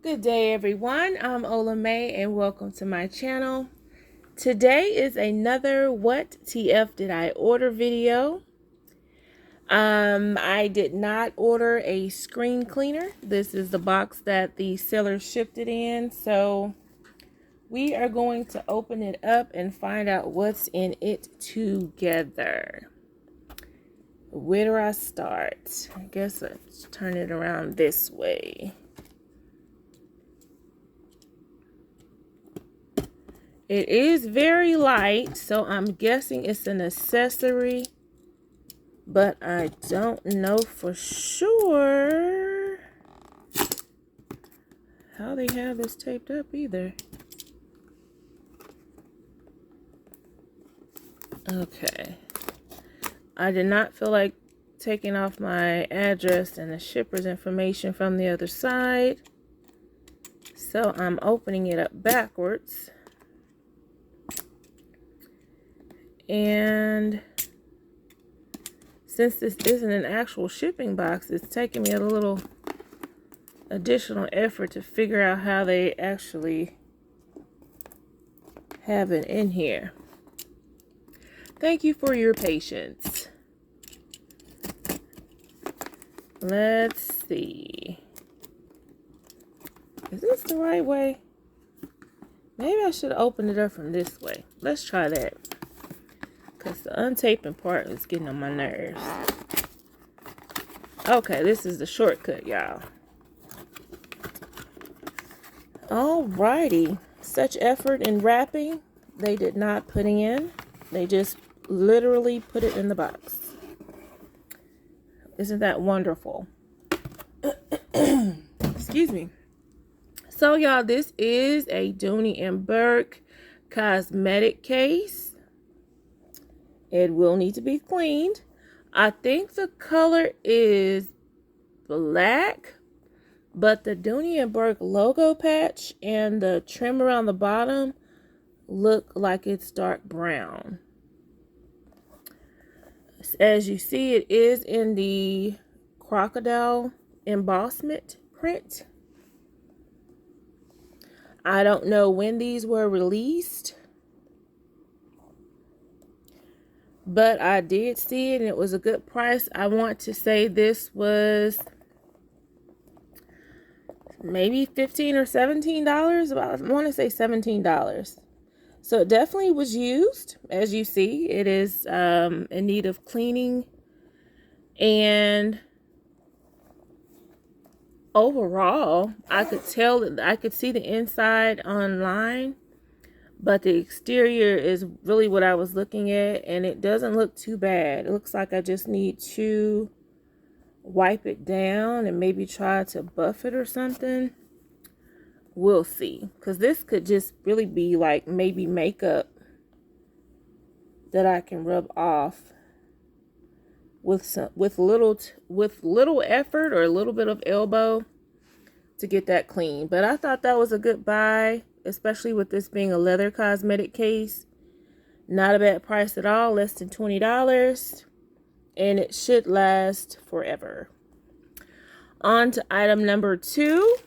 Good day, everyone. I'm OlaMaye and welcome to my channel. Today is another What TF Did I Order video. I did not order a screen cleaner. This is the box that the seller shipped it in. So we are going to open it up and find out what's in it together. Where do I start? I guess let's turn it around this way. It is very light, so I'm guessing it's an accessory, but I don't know for sure how they have this taped up either. Okay. I did not feel like taking off my address and the shipper's information from the other side, so I'm opening it up backwards. And since this isn't an actual shipping box, it's taking me a little additional effort to figure out how they actually have it in here. Thank you for your patience. Let's see. Is this the right way? Maybe I should open it up from this way. Let's try that. Because the untaping part is getting on my nerves. Okay, this is the shortcut, y'all. Alrighty. Such effort in wrapping, they did not put in. They just literally put it in the box. Isn't that wonderful? Excuse me. So, y'all, this is a Dooney and Bourke cosmetic case. It will need to be cleaned. I think the color is black, but the Dooney and Bourke logo patch and the trim around the bottom look like it's dark brown. As you see, it is in the crocodile embossment print. I don't know when these were released, but I did see it and it was a good price. I want to say this was maybe $15 or $17. I want to say $17. So it definitely was used. As you see, it is in need of cleaning. And overall, I could tell that I could see the inside online. But the exterior is really what I was looking at, and it doesn't look too bad. It looks like I just need to wipe it down and maybe try to buff it or something. We'll see. Because this could just really be like maybe makeup that I can rub off with little effort or a little bit of elbow to get that clean. But I thought that was a good buy, especially with this being a leather cosmetic case. Not a bad price at all, less than $20, and it should last forever. On to item number 2.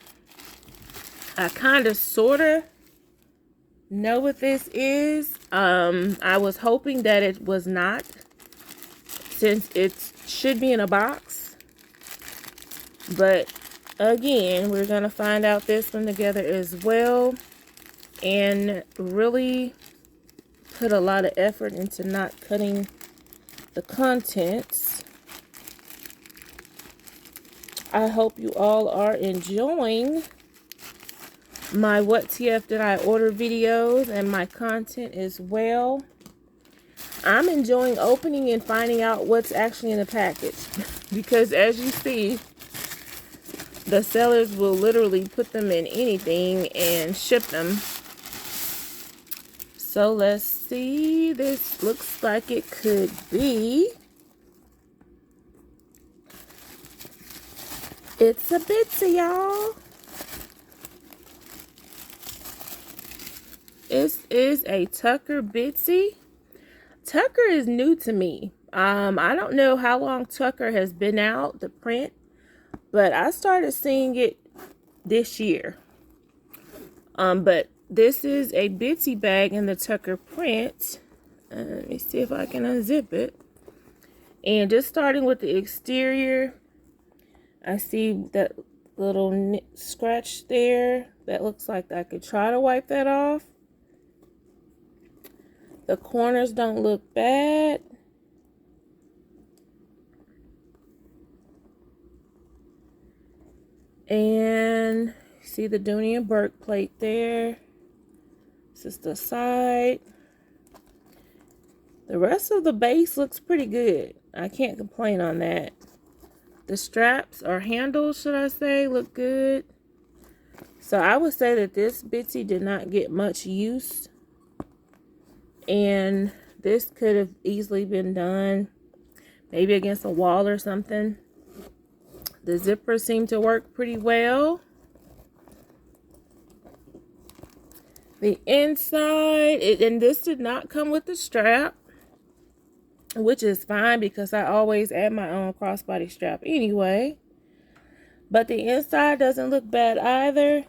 I kind of sort of know what this is. I was hoping that it was not, since it should be in a box. But again, we're going to find out this one together as well. And really put a lot of effort into not cutting the contents. I hope you all are enjoying my What TF Did I Order videos and my content as well. I'm enjoying opening and finding out what's actually in the package. Because as you see, the sellers will literally put them in anything and ship them. So let's see. This looks like it could be. It's a Bitsy, y'all. This is a Tucker Bitsy. Tucker is new to me. I don't know how long Tucker has been out, the print, but I started seeing it this year. But this is a Bitsy bag in the Tucker print. Let me see if I can unzip it. And just starting with the exterior, I see that little scratch there. That looks like I could try to wipe that off. The corners don't look bad. And see the Dooney and Bourke plate there. This is the side. The rest of the base looks pretty good. I can't complain on that. The straps or handles, should I say, look good. So I would say that this Bitsy did not get much use. And this could have easily been done maybe against a wall or something. The zippers seem to work pretty well. The inside, and this did not come with the strap, which is fine because I always add my own crossbody strap anyway. But the inside doesn't look bad either.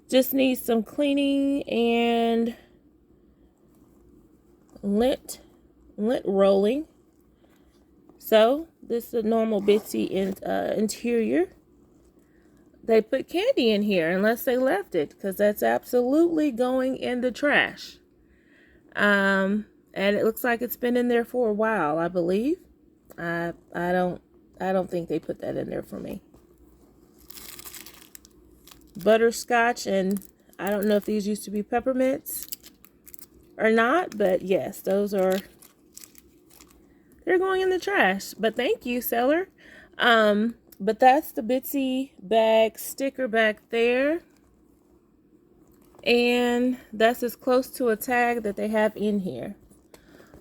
Just needs some cleaning and lint rolling. So this is a normal Bitsy interior. They put candy in here unless they left it, because that's absolutely going in the trash. And it looks like it's been in there for a while, I believe. I don't think they put that in there for me. Butterscotch, and I don't know if these used to be peppermints or not, but yes, they're going in the trash. But thank you, seller. But that's the Bitsy bag sticker back there. And that's as close to a tag that they have in here.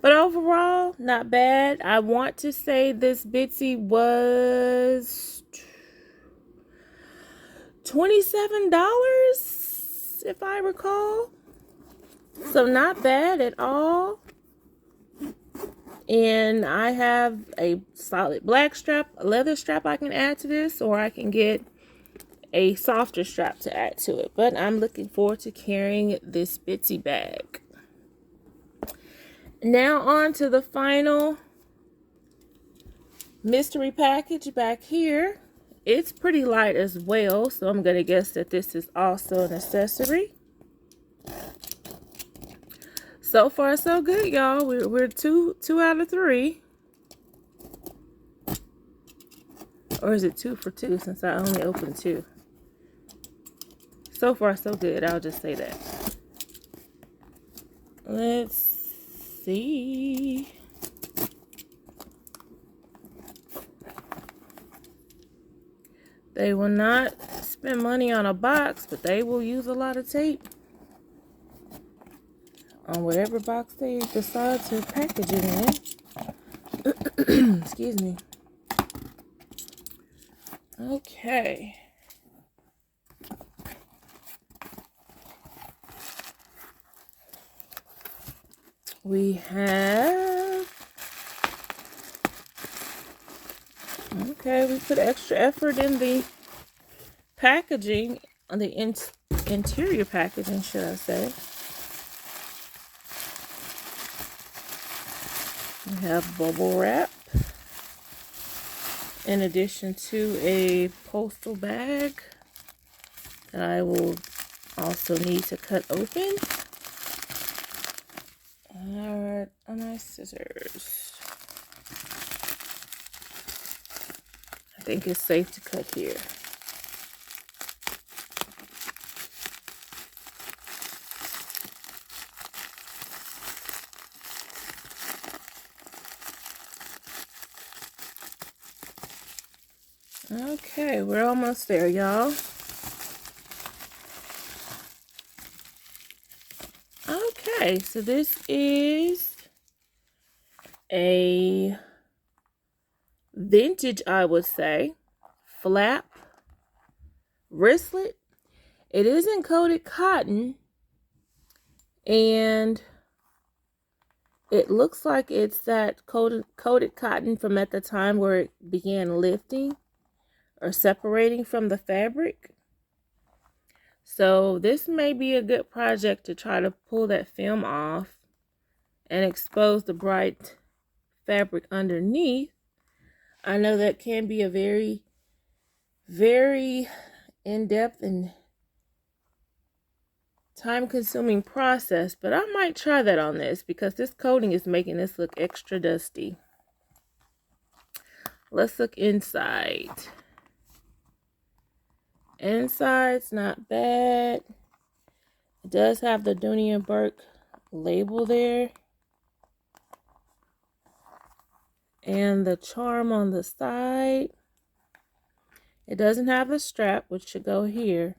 But overall, not bad. I want to say this Bitsy was $27, if I recall. So not bad at all. And I have a solid black strap, a leather strap I can add to this, or I can get a softer strap to add to it. But I'm looking forward to carrying this Bitsy bag. Now on to the final mystery package back here. It's pretty light as well, so I'm going to guess that this is also an accessory. So far, so good, y'all. We're two out of 3. Or is it 2 for 2 since I only opened 2? So far, so good. I'll just say that. Let's see. They will not spend money on a box, but they will use a lot of tape on whatever box they decide to package it in. Excuse me. Okay. We have... Okay, we put extra effort in the packaging, on the interior packaging, should I say. We have bubble wrap, in addition to a postal bag that I will also need to cut open. Alright, on my scissors. I think it's safe to cut here. Okay, we're almost there, y'all. Okay, so this is a vintage, I would say, flap wristlet. It isn't coated cotton, and it looks like it's that coated cotton from at the time where it began lifting or separating from the fabric. So this may be a good project to try to pull that film off and expose the bright fabric underneath. I know that can be a very, very in-depth and time-consuming process, but I might try that on this because this coating is making this look extra dusty. Let's look inside. Inside's not bad. It does have the Dooney and Bourke label there. And the charm on the side. It doesn't have the strap, which should go here.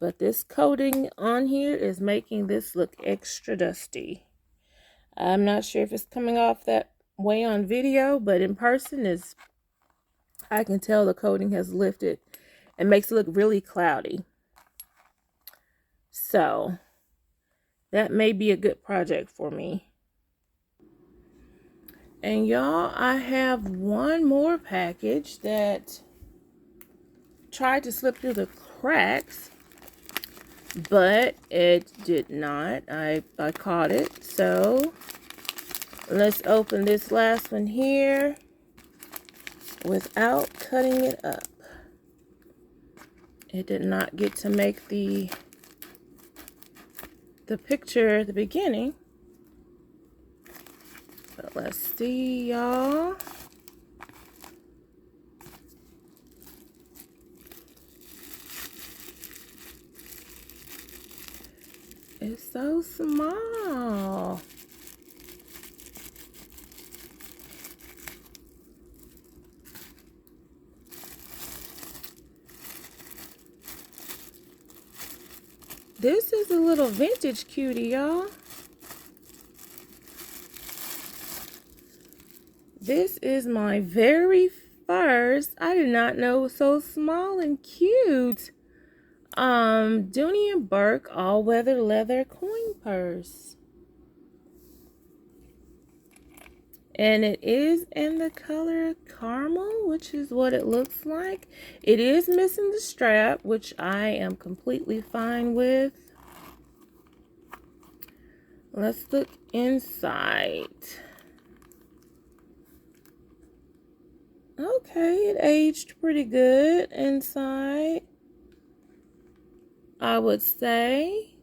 But this coating on here is making this look extra dusty. I'm not sure if it's coming off that way on video, but in person I can tell the coating has lifted and makes it look really cloudy. So that may be a good project for me. And y'all, I have one more package that tried to slip through the cracks, but it did not. I caught it. So let's open this last one here without cutting it up. It did not get to make the picture at the beginning. But let's see, y'all. It's so small. This is a little vintage cutie, y'all. This is my very first, I did not know it was so small and cute, Dooney and Bourke all-weather leather coin purse. And it is in the color caramel, which is what it looks like. It is missing the strap, which I am completely fine with. Let's look inside. Okay, it aged pretty good inside, I would say.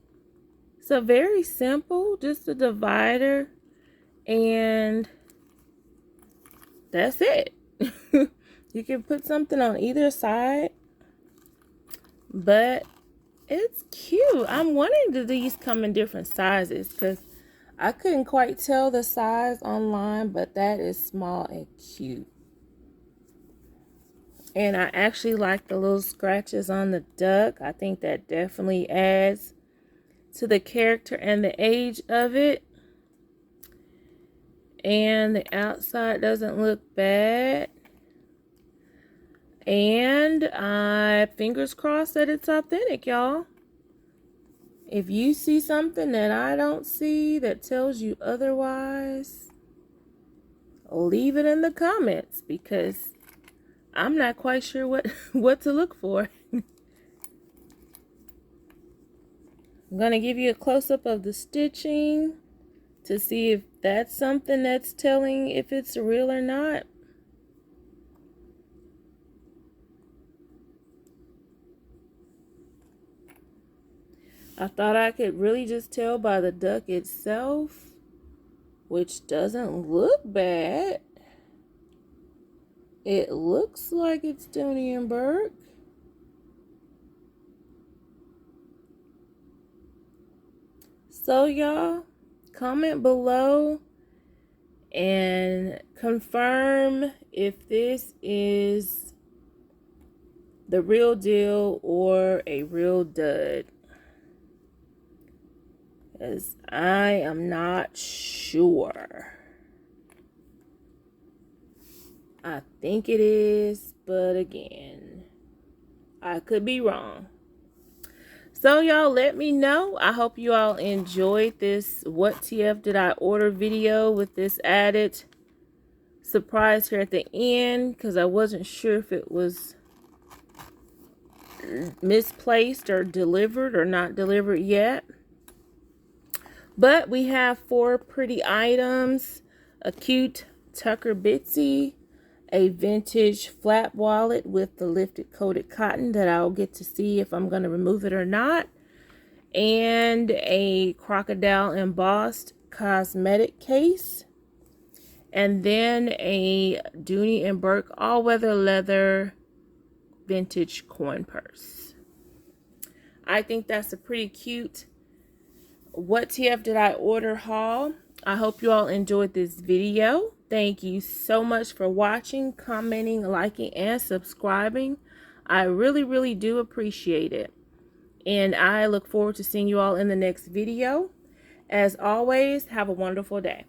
So very simple, just a divider, and that's it. You can put something on either side, but it's cute. I'm wondering, do these come in different sizes? Because I couldn't quite tell the size online, but that is small and cute. And I actually like the little scratches on the duck. I think that definitely adds to the character and the age of it. And the outside doesn't look bad. And fingers crossed that it's authentic, y'all. If you see something that I don't see that tells you otherwise, leave it in the comments, because I'm not quite sure what to look for. I'm going to give you a close-up of the stitching to see if that's something that's telling if it's real or not. I thought I could really just tell by the duck itself, which doesn't look bad. It looks like it's Dooney and Bourke. So y'all, comment below and confirm if this is the real deal or a real dud, because I am not sure. I think it is, but again, I could be wrong. So y'all, let me know. I hope you all enjoyed this What TF Did I Order video with this added surprise here at the end, because I wasn't sure if it was misplaced or delivered or not delivered yet. But we have 4 pretty items: a cute Tucker Bitsy, a vintage flap wallet with the lifted coated cotton that I'll get to see if I'm going to remove it or not, and a crocodile embossed cosmetic case, and then a Dooney and Bourke all-weather leather vintage coin purse. I think that's a pretty cute what TF did I order haul. I hope you all enjoyed this video. Thank you so much for watching, commenting, liking, and subscribing. I really do appreciate it. And I look forward to seeing you all in the next video. As always, have a wonderful day.